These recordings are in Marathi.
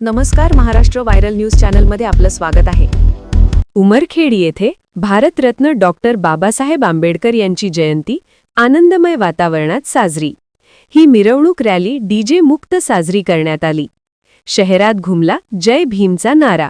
नमस्कार, महाराष्ट्र व्हायरल न्यूज चॅनलमध्ये आपलं स्वागत आहे. उमरखेड येथे भारतरत्न डॉक्टर बाबासाहेब आंबेडकर यांची जयंती आनंदमय वातावरणात साजरी. ही मिरवणूक रॅली डीजे मुक्त साजरी करण्यात आली. शहरात घुमला जय भीमचा नारा.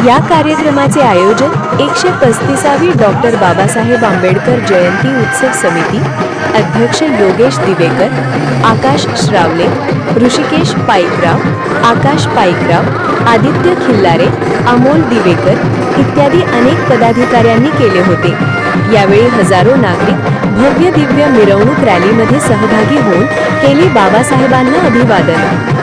या कार्यक्रमाचे आयोजन 135वी डॉक्टर बाबासाहेब आंबेडकर जयंती उत्सव समिती, अध्यक्ष योगेश दिवेकर, आकाश श्रावले, ऋषिकेश पाईकराव, आकाश पाईकराव, आदित्य खिल्लारे, अमोल दिवेकर इत्यादी अनेक पदाधिकाऱ्यांनी केले होते. यावेळी हजारो नागरिक भव्य दिव्य मिरवणूक रॅलीमध्ये सहभागी होऊन केले बाबासाहेबांना अभिवादन.